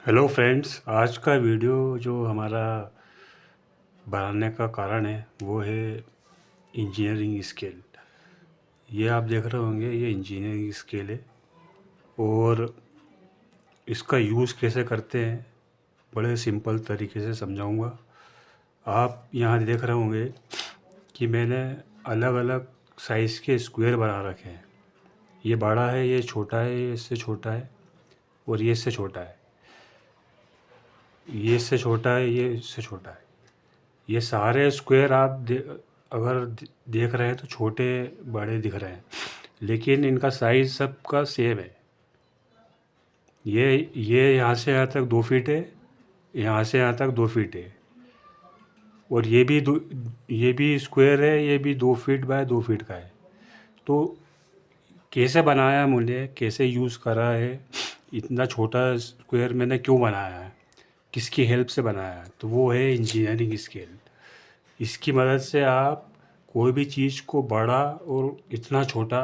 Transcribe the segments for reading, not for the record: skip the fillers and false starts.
Hello friends, आज का video जो हमारा बनाने का कारण है वो है इंजीनियरिंग स्केल। ये आप देख रहे होंगे, ये इंजीनियरिंग स्केल है और इसका यूज़ कैसे करते हैं बड़े सिंपल तरीके से समझाऊंगा। आप यहाँ देख रहे होंगे कि मैंने अलग अलग साइज़ के स्क्वायर बना रखे हैं। ये बड़ा है, ये छोटा है, ये इससे छोटा है और ये इससे छोटा है, ये इससे छोटा है, ये इससे छोटा है। ये सारे स्क्वायर आप अगर देख रहे हैं तो छोटे बड़े दिख रहे हैं, लेकिन इनका साइज़ सबका सेम है। ये यहाँ से यहाँ तक 2 फीट है, यहाँ से यहाँ तक 2 फीट है और ये भी स्क्वायर है, ये भी 2 फीट बाय 2 फीट का है। तो कैसे बनाया मैंने, कैसे यूज़ करा है, इतना छोटा स्क्वायर मैंने क्यों बनाया है, किसकी हेल्प से बनाया है, तो वो है इंजीनियरिंग स्केल। इसकी मदद से आप कोई भी चीज़ को बड़ा और इतना छोटा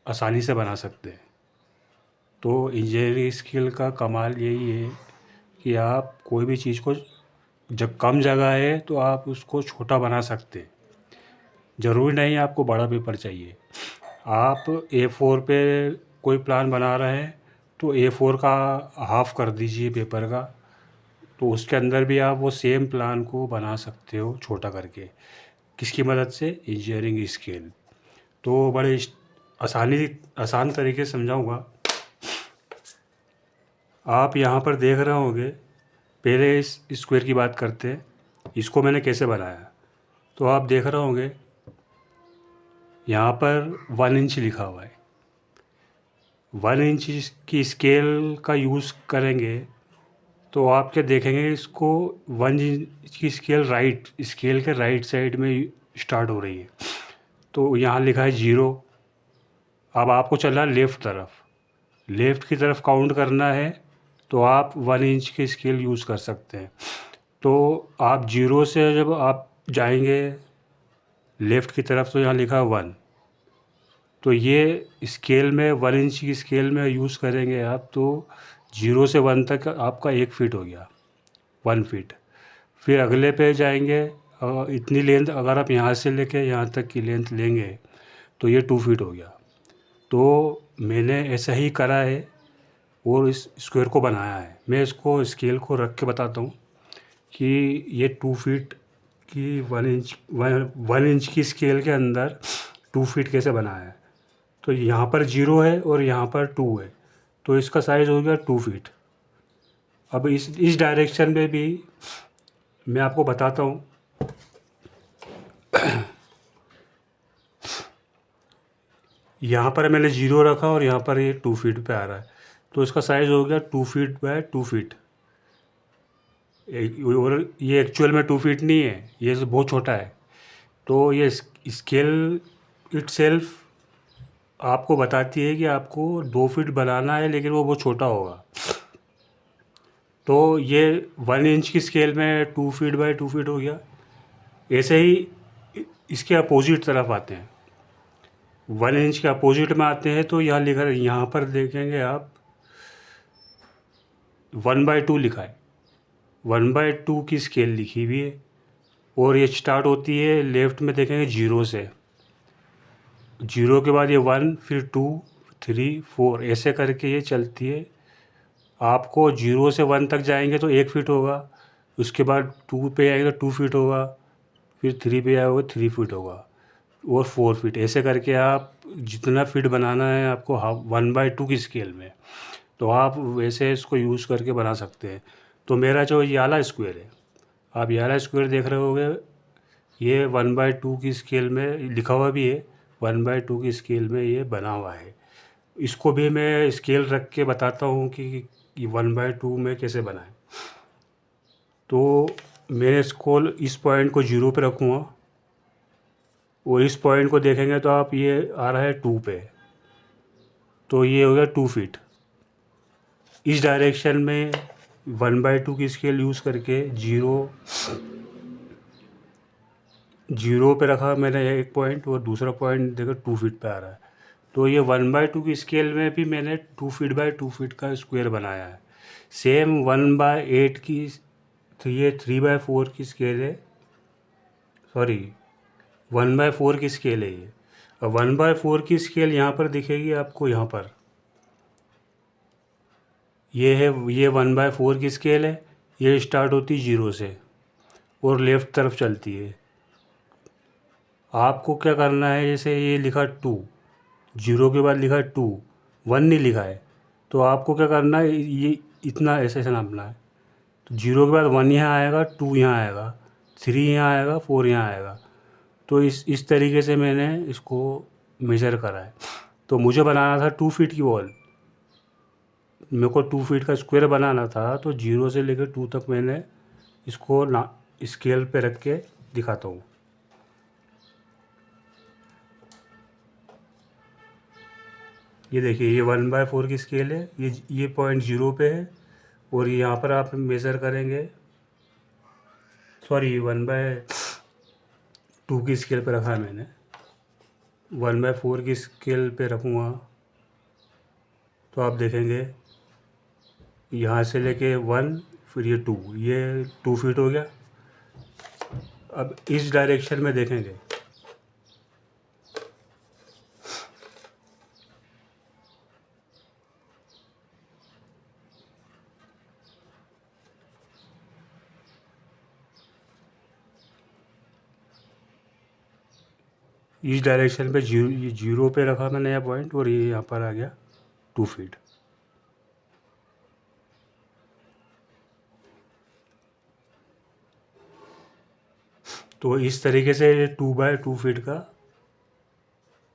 आसानी से बना सकते हैं। तो इंजीनियरिंग स्किल का कमाल यही है कि आप कोई भी चीज़ को, जब कम जगह है तो आप उसको छोटा बना सकते हैं। ज़रूरी नहीं आपको बड़ा पेपर चाहिए। आप A4 पे कोई प्लान बना रहे हैं तो A4 का हाफ़ कर दीजिए पेपर का, तो उसके अंदर भी आप वो सेम प्लान को बना सकते हो छोटा करके। किसकी मदद से? Engineering scale. तो बड़े आसान तरीके से समझाऊंगा। आप यहाँ पर देख रहे होंगे, पहले इस स्क्वायर की बात करते हैं, इसको मैंने कैसे बनाया। तो आप देख रहे होंगे यहाँ पर 1 इंच लिखा हुआ है। 1 इंच की स्केल का यूज़ करेंगे तो आप क्या देखेंगे, इसको 1 इंच की स्केल के राइट साइड में स्टार्ट हो रही है। तो यहाँ लिखा है 0। अब आपको चलना लेफ़्ट की तरफ काउंट करना है, तो आप 1 इंच की स्केल यूज़ कर सकते हैं। तो आप 0 से जब आप जाएंगे लेफ़्ट की तरफ तो यहाँ लिखा है 1। तो ये स्केल में 1 इंच की स्केल में यूज़ करेंगे आप, तो 0 से 1 तक आपका 1 फीट हो गया, 1 फीट। फिर अगले पे जाएंगे, इतनी लेंथ अगर आप यहाँ से लेके यहाँ तक की लेंथ लेंगे तो ये 2 फीट हो गया। तो मैंने ऐसा ही करा है और इस स्क्वायर को बनाया है। मैं इसको स्केल को रख के बताता हूँ कि ये 2 फीट की 1 इंच की स्केल के अंदर 2 फीट कैसे बनाया है। तो यहाँ पर 0 है और यहाँ पर 2 है, तो इसका साइज़ हो गया 2 फीट। अब इस डायरेक्शन में भी मैं आपको बताता हूँ। यहाँ पर मैंने 0 रखा और यहाँ पर ये 2 फीट पे आ रहा है, तो इसका साइज़ हो गया 2 फीट बाय 2 फीट। और ये एक्चुअल में 2 फीट नहीं है, ये बहुत छोटा है। तो ये स्केल इटसेल्फ आपको बताती है कि आपको 2 फीट बनाना है, लेकिन वो बहुत छोटा होगा। तो ये 1 इंच की स्केल में 2 फीट बाय 2 फीट हो गया। ऐसे ही इसके अपोजिट तरफ आते हैं, 1 इंच के अपोजिट में आते हैं, तो यहाँ लिखा है, यहाँ पर देखेंगे आप 1/2 लिखा है। 1/2 की स्केल लिखी हुई है और ये स्टार्ट होती है लेफ़्ट में देखेंगे 0 से। 0 के बाद ये 1, फिर 2, 3, 4 ऐसे करके ये चलती है। आपको 0 से 1 तक जाएंगे तो 1 फीट होगा, उसके बाद 2 पे आएगा 2 फीट होगा, फिर 3 पे आएगा 3 फीट होगा और 4 फीट। ऐसे करके आप जितना फीट बनाना है आपको 1/2 की स्केल में, तो आप वैसे इसको यूज़ करके बना सकते हैं। तो मेरा जो ये वाला स्क्वायर है, आप ये वाला स्क्वायर देख रहे होगे, ये 1/2 की स्केल में लिखा हुआ भी है, 1/2 की स्केल में ये बना हुआ है। इसको भी मैं स्केल रख के बताता हूँ कि 1/2 में कैसे बनाएं। तो मैं इसको इस पॉइंट को 0 पे रखूँगा और इस पॉइंट को देखेंगे तो आप ये आ रहा है 2 पे, तो ये हो गया 2 फीट। इस डायरेक्शन में 1/2 की स्केल यूज़ करके 0 पे रखा मैंने एक पॉइंट और दूसरा पॉइंट देखो 2 फीट पे आ रहा है। तो ये 1/2 की स्केल में भी मैंने 2 फीट बाय 2 फीट का स्क्वायर बनाया है। सेम 1/8 की, तो ये 3/4 की स्केल है, सॉरी 1/4 की स्केल है ये। और 1/4 की स्केल यहाँ पर दिखेगी आपको, यहाँ पर ये है, ये 1/4 की स्केल है। ये स्टार्ट होती है 0 से और लेफ़्ट तरफ चलती है। आपको क्या करना है, जैसे ये लिखा 2, 0 के बाद लिखा 2, 1 नहीं लिखा है, तो आपको क्या करना है, ये इतना ऐसे ऐसे नापना है। तो 0 के बाद 1 यहाँ आएगा, 2 यहाँ आएगा, 3 यहाँ आएगा, 4 यहाँ आएगा। तो इस तरीके से मैंने इसको मेज़र करा है। तो मुझे बनाना था 2 फीट की वॉल, मेरे को 2 फीट का स्क्वायर बनाना था। तो 0 से लेकर 2 तक मैंने इसको ना स्केल पे रख के दिखाता हूँ। ये देखिए, ये 1/4 की स्केल है, ये पॉइंट 0 पे है। और यहाँ पर आप मेज़र करेंगे, सॉरी 1/2 की स्केल पे रखा है मैंने, 1/4 की स्केल पे रखूँगा तो आप देखेंगे यहाँ से लेके 1, फिर ये 2, ये 2 फीट हो गया। अब इस डायरेक्शन में देखेंगे, इस डायरेक्शन पे ये 0 पे रखा मैंने यह पॉइंट, और ये यहाँ पर आ गया 2 फीट। तो इस तरीके से 2/2 फीट का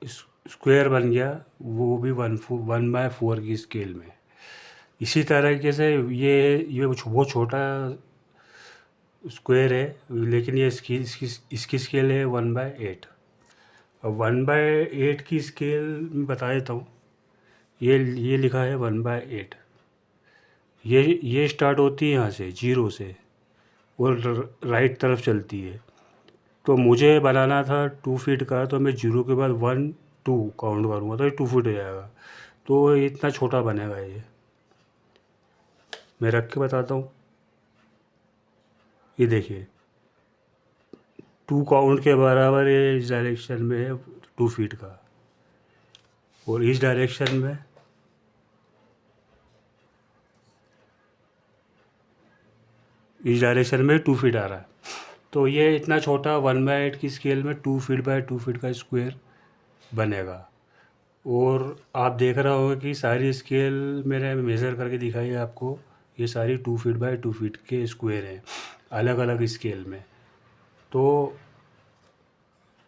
स्क्वायर बन गया, वो भी 1/4 की स्केल में। इसी तरीके से ये बहुत छोटा स्क्वायर है, लेकिन ये इसकी स्केल है 1/8। अब 1/8 की स्केल में बता देता हूँ। ये लिखा है 1/8। ये स्टार्ट होती है यहाँ से 0 से और राइट तरफ चलती है। तो मुझे बनाना था 2 फीट का, तो मैं 0 के बाद 1, 2 काउंट करूँगा तो ये 2 फीट हो जाएगा। तो इतना छोटा बनेगा ये, मैं रख के बताता हूँ। ये देखिए 2 काउंट के बराबर ये इस डायरेक्शन में है 2 फीट का, और इस डायरेक्शन में इस डायरेक्शन में 2 फीट आ रहा है। तो ये इतना छोटा 1/8 की स्केल में 2 फीट बाय 2 फीट का स्क्वायर बनेगा। और आप देख रहे होंगे कि सारी स्केल मैंने मेज़र करके दिखाई है आपको, ये सारी 2 फीट बाय 2 फीट के स्क्वायर हैं अलग अलग स्केल में। तो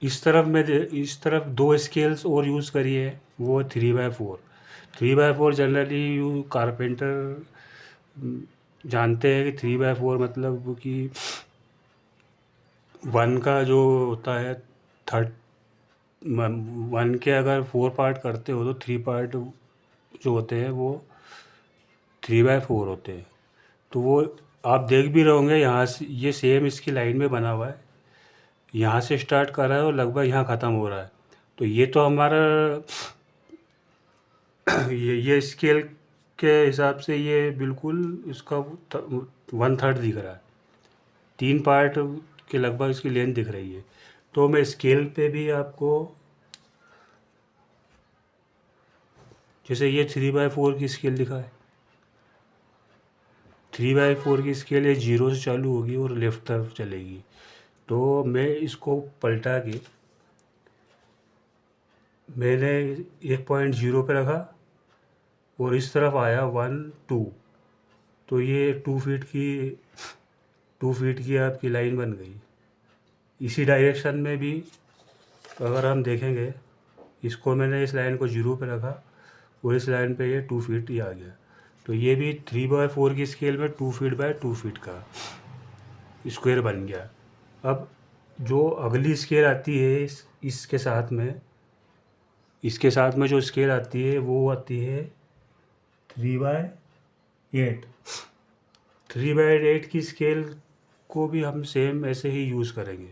इस तरफ 2 स्केल्स और यूज़ करिए, वो 3/4। 3/4 जनरली कारपेंटर जानते हैं कि 3/4 मतलब कि 1 का जो होता है थर्ड, 1 के अगर 4 पार्ट करते हो तो 3 पार्ट जो होते हैं वो 3/4 होते हैं। तो वो आप देख भी रहे होंगे, यहाँ से ये सेम इसकी लाइन में बना हुआ है, यहाँ से स्टार्ट कर रहा है और लगभग यहाँ ख़त्म हो रहा है। तो ये तो हमारा ये स्केल के हिसाब से ये बिल्कुल इसका 1/3 दिख रहा है, 3 पार्ट के लगभग इसकी लेंथ दिख रही है। तो मैं स्केल पे भी आपको, जैसे ये 3/4 की स्केल दिखा है, 3/4 की स्केल ये 0 से चालू होगी और लेफ़्ट तरफ चलेगी। तो मैं इसको पलटा के मैंने एक पॉइंट 0 पे रखा और इस तरफ आया 1, 2। तो ये 2 फीट की आपकी लाइन बन गई। इसी डायरेक्शन में भी अगर हम देखेंगे, इसको मैंने इस लाइन को 0 पे रखा और इस लाइन पे ये 2 फीट ही आ गया। तो ये भी 3/4 की स्केल में 2 फीट बाय 2 फीट का स्क्वायर बन गया। अब जो अगली स्केल आती है इसके साथ में जो स्केल आती है वो आती है 3/8। 3/8 की स्केल को भी हम सेम ऐसे ही यूज़ करेंगे।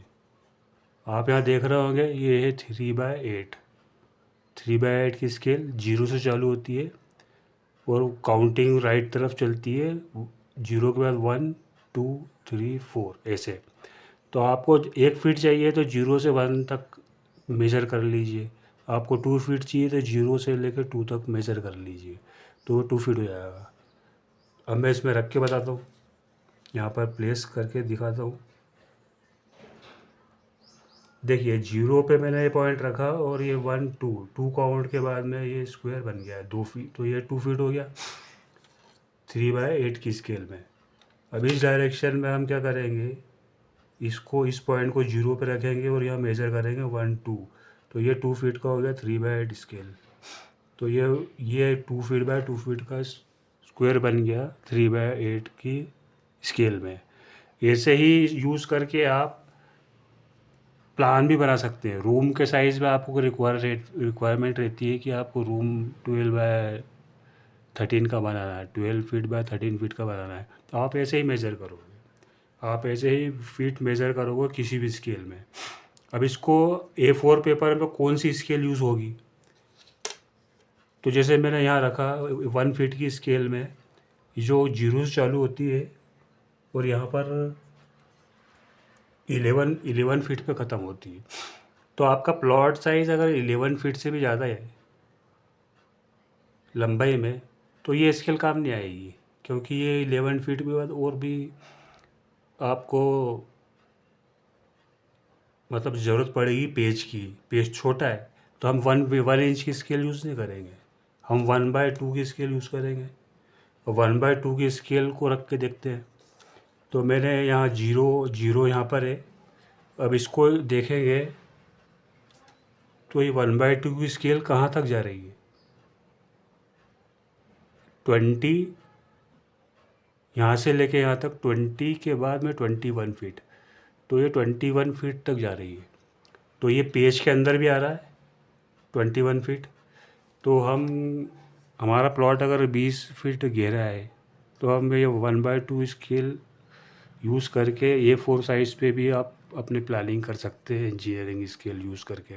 आप यहाँ देख रहे होंगे, ये है 3/8। 3/8 की स्केल 0 से चालू होती है और काउंटिंग राइट तरफ चलती है, 0 के बाद 1 2 3 4 ऐसे। तो आपको 1 फीट चाहिए तो 0 से 1 तक मेज़र कर लीजिए। आपको 2 फीट चाहिए तो 0 से लेकर 2 तक मेज़र कर लीजिए, तो 2 फीट हो जाएगा। अब मैं इसमें रख के बताता हूँ, यहाँ पर प्लेस करके दिखाता हूँ। देखिए 0 पे मैंने ये पॉइंट रखा और ये 1 2 2 काउंट के बाद में ये स्क्वायर बन गया है 2 फीट, तो ये 2 फीट हो गया 3/8 की स्केल में। अब इस डायरेक्शन में हम क्या करेंगे, इसको इस पॉइंट को 0 पे रखेंगे और यहाँ मेज़र करेंगे 1 2, तो ये 2 फीट का हो गया 3/8 स्केल। तो ये 2 फीट का स्क्वायर बन गया 3/8 की स्केल में। ऐसे ही यूज़ करके आप प्लान भी बना सकते हैं। रूम के साइज़ में आपको रिक्वायरमेंट रहती है कि आपको रूम 12/13 का बनाना है, 12 फीट/13 फीट का बनाना है, तो आप ऐसे ही मेज़र करोगे, आप ऐसे ही फीट मेज़र करोगे किसी भी स्केल में। अब इसको A4 पेपर में कौन सी स्केल यूज़ होगी, तो जैसे मैंने यहाँ रखा 1 फीट की स्केल में, जो 0 से चालू होती है और यहाँ पर 11 फीट पे ख़त्म होती है। तो आपका प्लॉट साइज़ अगर 11 फीट से भी ज़्यादा है लंबाई में, तो ये स्केल काम नहीं आएगी, क्योंकि ये 11 फीट के बाद और भी आपको मतलब ज़रूरत पड़ेगी पेज की। पेज छोटा है तो हम 1 इंच की स्केल यूज़ नहीं करेंगे, हम 1/2 की स्केल यूज़ करेंगे। और 1/2 की स्केल को रख के देखते हैं। तो मैंने यहाँ 0 यहाँ पर है। अब इसको देखेंगे तो ये 1/2 की स्केल कहाँ तक जा रही है, 20, यहाँ से लेके यहाँ तक 20 के बाद में 21 फीट, तो ये 21 फीट तक जा रही है। तो ये पेज के अंदर भी आ रहा है 21 फीट। तो हमारा प्लॉट अगर 20 फीट गहरा है तो हम ये 1/2 स्केल यूज़ करके A4 साइज़ पे भी आप अपनी प्लानिंग कर सकते हैं इंजीनियरिंग स्केल यूज़ करके।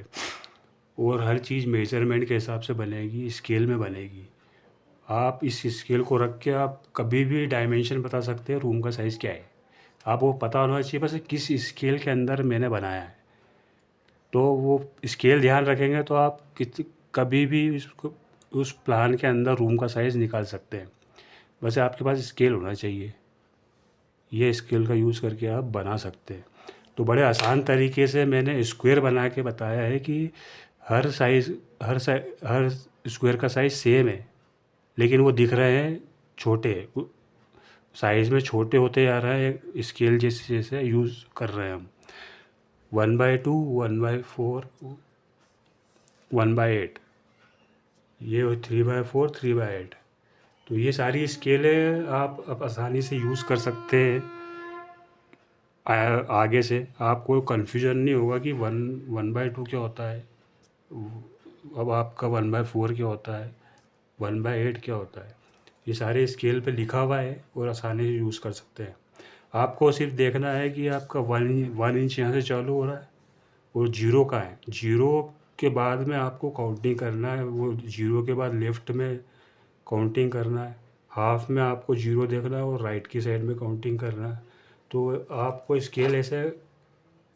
और हर चीज़ मेजरमेंट के हिसाब से बनेगी, स्केल में बनेगी। आप इस स्केल को रख के आप कभी भी डायमेंशन बता सकते हैं रूम का साइज़ क्या है। आप वो पता होना चाहिए बस किस स्केल के अंदर मैंने बनाया है। तो वो स्केल ध्यान रखेंगे तो आप कभी भी उसको उस प्लान के अंदर रूम का साइज़ निकाल सकते हैं। बस आपके पास स्केल होना चाहिए, ये स्केल का यूज़ करके आप बना सकते हैं। तो बड़े आसान तरीके से मैंने स्क्वायर बना के बताया है कि हर स्क्वायर का साइज़ सेम है, लेकिन वो दिख रहे हैं छोटे, साइज़ में छोटे होते जा रहा है स्केल जैसे जैसे यूज़ कर रहे हैं हम। 1/2 1/4 1/8, ये 3/4 3/8। तो ये सारी स्केलें आप अब आसानी से यूज़ कर सकते हैं। आगे से आपको कन्फ्यूजन नहीं होगा कि 1/2 क्या होता है, अब आपका 1/4 क्या होता है, 1/8 क्या होता है। ये सारे स्केल पे लिखा हुआ है और आसानी से यूज़ कर सकते हैं। आपको सिर्फ देखना है कि आपका 1 इंच यहाँ से चालू हो रहा है और 0 का है, 0 के बाद में आपको काउंटिंग करना है, वो 0 के बाद लेफ़्ट में काउंटिंग करना है, हाफ में आपको 0 देखना है और राइट की साइड में काउंटिंग करना है। तो आपको स्केल ऐसे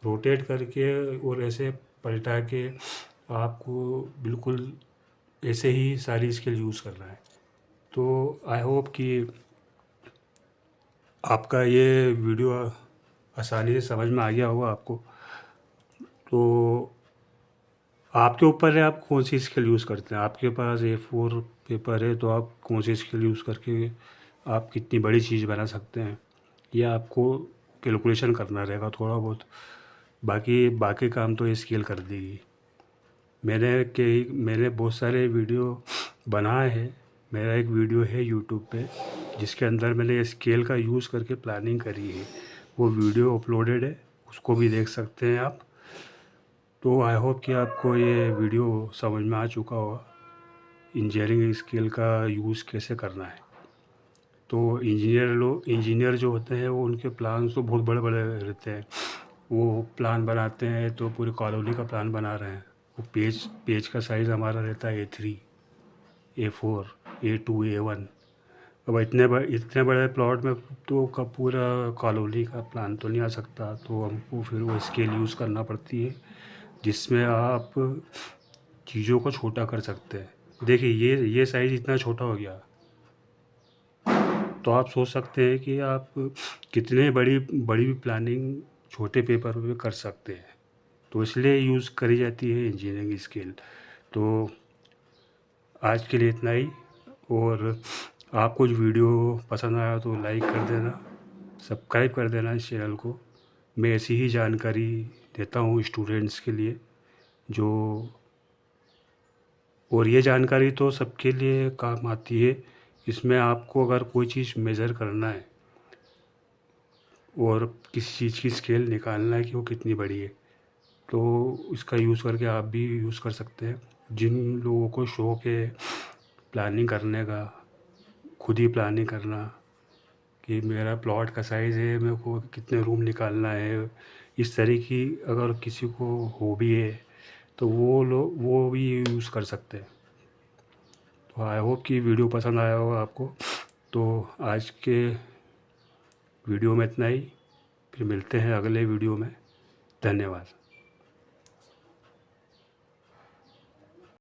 रोटेट करके और ऐसे पलटा के आपको बिल्कुल ऐसे ही सारी स्केल यूज़ करना है। तो आई होप कि आपका ये वीडियो आसानी से समझ में आ गया होगा आपको। तो आपके ऊपर है आप कौन सी स्केल यूज़ करते हैं। आपके पास A4 पेपर है तो आप कौन सी स्केल यूज़ करके आप कितनी बड़ी चीज़ बना सकते हैं, ये आपको कैलकुलेशन करना रहेगा थोड़ा बहुत। बाकी बाकी काम तो ये स्केल कर देगी। मैंने बहुत सारे वीडियो बनाए हैं। मेरा एक वीडियो है यूट्यूब पे जिसके अंदर मैंने स्केल का यूज़ करके प्लानिंग करी है, वो वीडियो अपलोडेड है, उसको भी देख सकते हैं आप। तो आई होप कि आपको ये वीडियो समझ में आ चुका होगा इंजीनियरिंग स्केल का यूज़ कैसे करना है। तो इंजीनियर जो होते हैं वो उनके प्लान तो बहुत बड़े बड़े रहते हैं। वो प्लान बनाते हैं तो पूरी कॉलोनी का प्लान बना रहे हैं। वो पेज का साइज़ हमारा रहता है A3 A4 A2 A1। अब इतने बड़े प्लॉट में तो का पूरा कॉलोनी का प्लान तो नहीं आ सकता, तो हमको फिर वो स्केल यूज़ करना पड़ती है जिसमें आप चीज़ों को छोटा कर सकते हैं। देखिए ये साइज़ इतना छोटा हो गया, तो आप सोच सकते हैं कि आप कितने बड़ी बड़ी प्लानिंग छोटे पेपर पे कर सकते हैं। तो इसलिए यूज़ करी जाती है इंजीनियरिंग स्केल। तो आज के लिए इतना ही, और आपको जो वीडियो पसंद आया तो लाइक कर देना, सब्सक्राइब कर देना इस चैनल को। मैं ऐसी ही जानकारी देता हूँ स्टूडेंट्स के लिए जो, और ये जानकारी तो सबके लिए काम आती है। इसमें आपको अगर कोई चीज़ मेज़र करना है और किसी चीज़ की स्केल निकालना है कि वो कितनी बड़ी है, तो इसका यूज़ करके आप भी यूज़ कर सकते हैं। जिन लोगों को शौक़ है प्लानिंग करने का, खुद ही प्लानिंग करना कि मेरा प्लॉट का साइज़ है, मेरे को कितने रूम निकालना है, इस तरह की अगर किसी को हॉबी है तो वो भी यूज़ कर सकते हैं। तो आई होप कि वीडियो पसंद आया होगा आपको। तो आज के वीडियो में इतना ही, फिर मिलते हैं अगले वीडियो में। धन्यवाद।